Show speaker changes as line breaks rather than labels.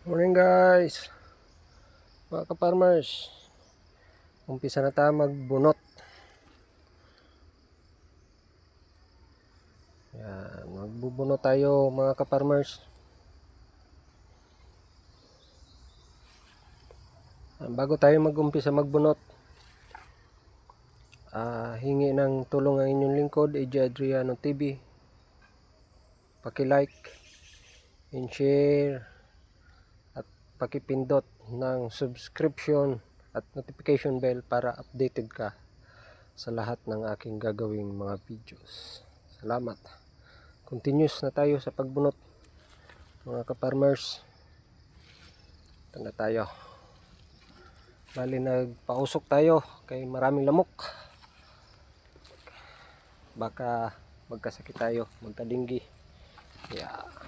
Morning guys, mga ka-farmers. Umpisa na tayo magbunot. Yan, magbubunot tayo mga ka-farmers. Bago tayo mag-umpisa magbunot, hingi ng tulong ang inyong lingkod, AJ Adriano TV. Paki-like and share at paki-pindot ng subscription at notification bell para updated ka sa lahat ng aking gagawing mga videos. Salamat. Continuous na tayo sa pagbunot mga ka-farmers. Ito na tayo. Bali nagpausok tayo kay maraming lamok. Baka magkasakit tayo, magkadinggi. Yeah.